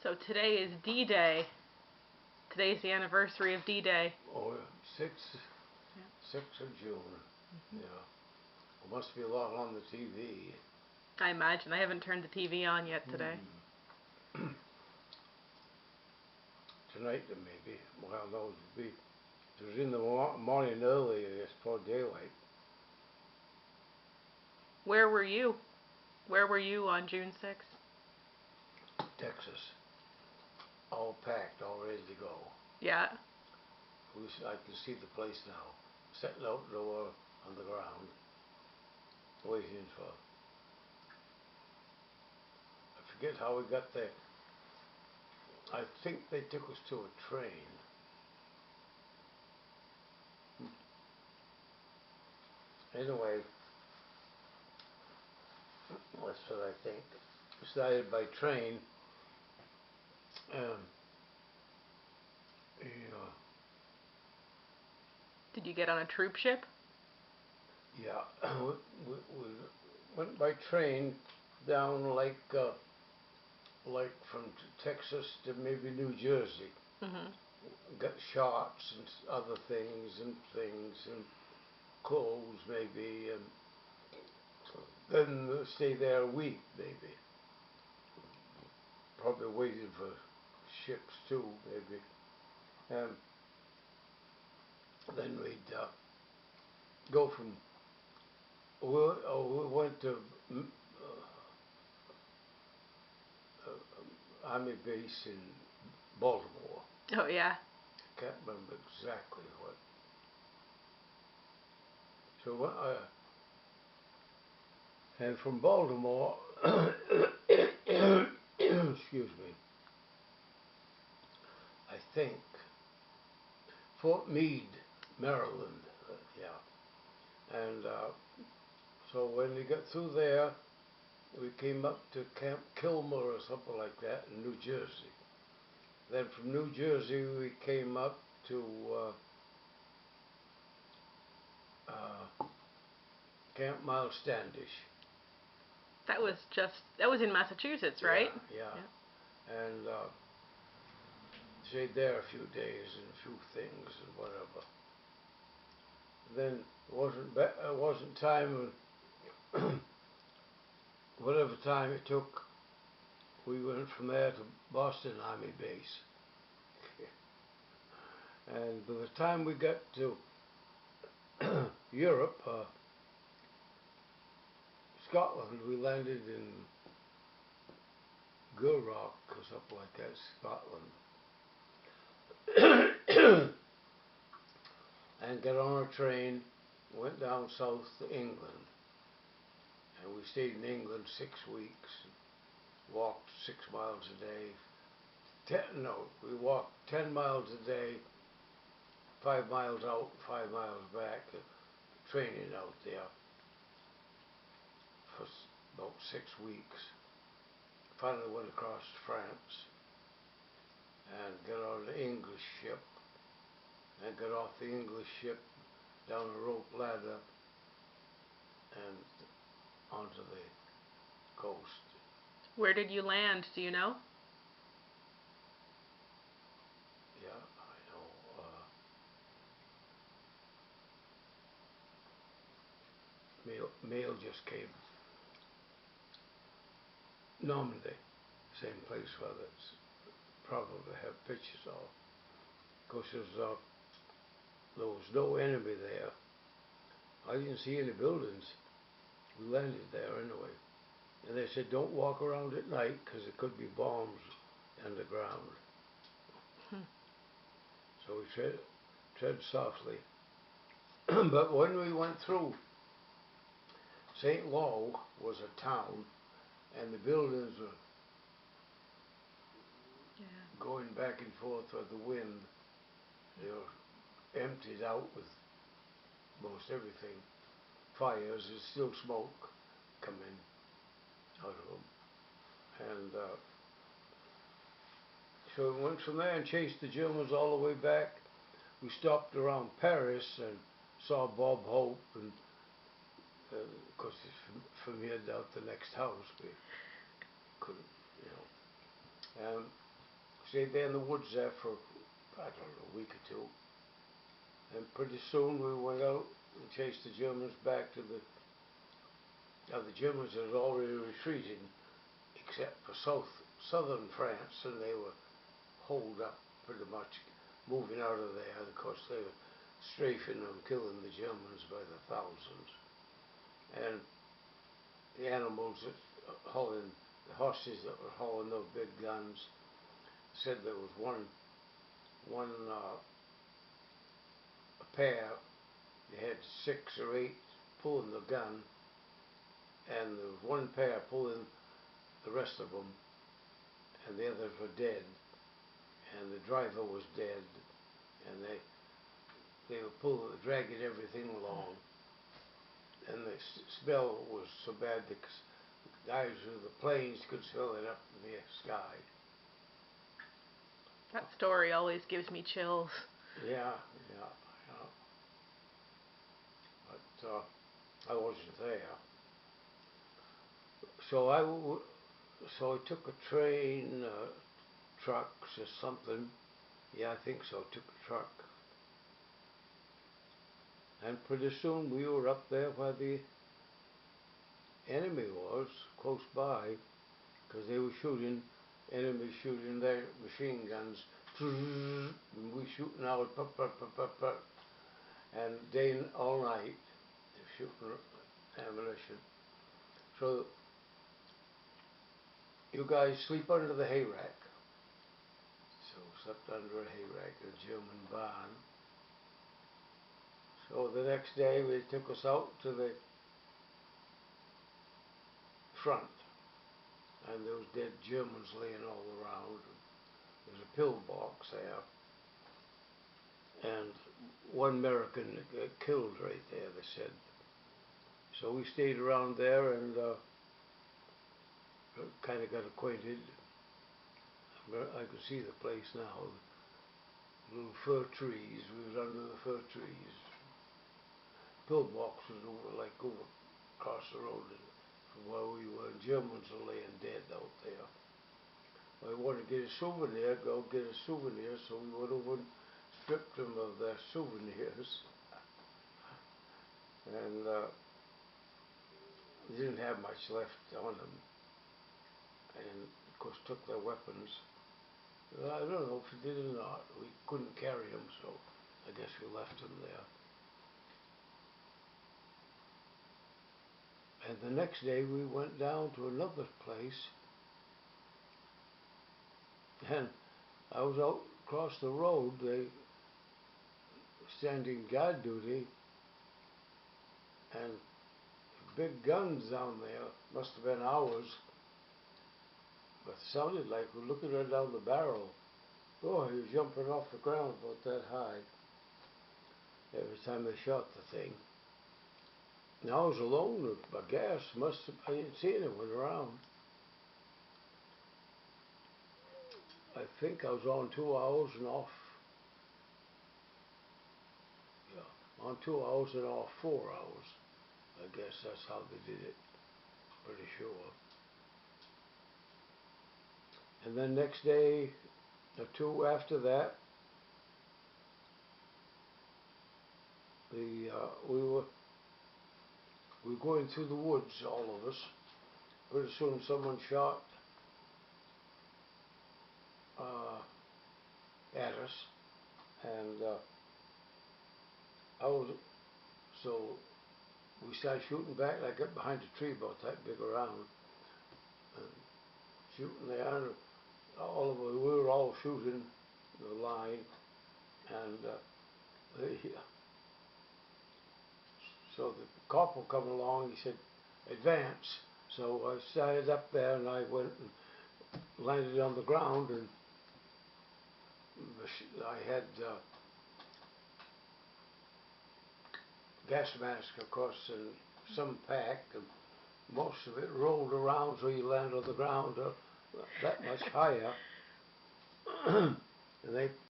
So today is D-Day. Today's the anniversary of D-Day. Oh, 6th of June. Yeah. There must be a lot on the TV. I imagine. I haven't turned the TV on yet today. Tonight there may be. Well, no, it was in the morning early, it's before daylight. Where were you? Where were you on June 6th? Texas. All packed, all ready to go. Yeah. I can see the place now. Sitting outdoor on the ground, waiting for. I forget how we got there. I think they took us to a train. Anyway, that's what I think. Started by train. Did you get on a troop ship? Yeah, we went by train down like from Texas to maybe New Jersey. Got shots and other things and clothes maybe, and then stay there a week maybe. Probably waiting for ships too maybe. Then we'd go from. We went to Army base in Baltimore. Oh yeah. Can't remember exactly what. So and from Baltimore, excuse me, I think Fort Meade, Maryland, yeah. And so when we got through there, we came up to Camp Kilmer or something like that in New Jersey. Then from New Jersey we came up to Camp Miles Standish. That was in Massachusetts, right? Yeah. And stayed there a few days and a few things and whatever. Then it wasn't time. Whatever time it took, we went from there to Boston Army Base. And by the time we got to Europe, Scotland, we landed in Gourock or something like that, Scotland. And got on a train, went down south to England. And we stayed in England 6 weeks, walked 6 miles a day. We walked 10 miles a day, 5 miles out, 5 miles back, training out there for about 6 weeks. Finally went across to France and got on the English ship and got off the English ship down a rope ladder and onto the coast. Where did you land? Do you know? Yeah, I know. Mail just came. Normandy, same place where that's probably have pictures of. Of course, there was no enemy there. I didn't see any buildings. We landed there anyway. And they said, don't walk around at night because there could be bombs underground. So we tread softly. But when we went through, St. Lo was a town, and the buildings were going back and forth with the wind. They were emptied out with most everything. Fires, there's still smoke coming out of them. And so we went from there and chased the Germans all the way back. We stopped around Paris and saw Bob Hope, and of course from here down to the next house we couldn't, stayed there in the woods there for, I don't know, a week or two. And pretty soon we went out and chased the Germans back to the Germans had already retreated, except for southern France, and they were holed up pretty much, moving out of there. Of course, they were strafing and killing the Germans by the thousands. And the animals that hauling, the horses that were hauling those big guns, said there was one a pair. They had 6 or 8 pulling the gun, and there was one pair pulling the rest of them, and the others were dead, and the driver was dead, and they were dragging everything along, and the smell was so bad because the guys with the planes could smell it up in the sky. That story always gives me chills. Yeah. But I wasn't there. So I took a train, trucks or something. Yeah, I think so. Took a truck. And pretty soon we were up there where the enemy was, close by, because they were enemy shooting their machine guns, and we shooting out, and day and all night, shooting ammunition. So you guys sleep under the hay rack. So slept under a hay rack in a German barn. So the next day they took us out to the front, and there was dead Germans laying all around. There's a pillbox there, and one American got killed right there, they said. So we stayed around there and kind of got acquainted. I could see the place now. Little fir trees. We was under the fir trees. Pillbox was over across the road from where we were. Germans were laying dead out there. I wanted to get a souvenir, so we went over and stripped them of their souvenirs. And they didn't have much left on them. And of course took their weapons. I don't know if we did or not. We couldn't carry them, so I guess we left them there. And the next day we went down to another place, and I was out across the road. They were standing guard duty, and big guns down there, must have been ours, but it sounded like we're looking right down the barrel. Oh, he was jumping off the ground about that high every time they shot the thing. And I was alone, I guess. I didn't see anyone around. I think I was on 2 hours and off. Yeah, on 2 hours and off 4 hours. I guess that's how they did it. Pretty sure. And then next day or two after that, we were going through the woods, all of us. Pretty soon someone shot at us, and so we started shooting back. I got behind a tree about that big around, and shooting there, and we were all shooting the line, and so the corporal come along. He said, "Advance." So I started up there, and I went and landed on the ground, and I had gas mask, of course, and some pack, and most of it rolled around, so you land on the ground that much higher. And they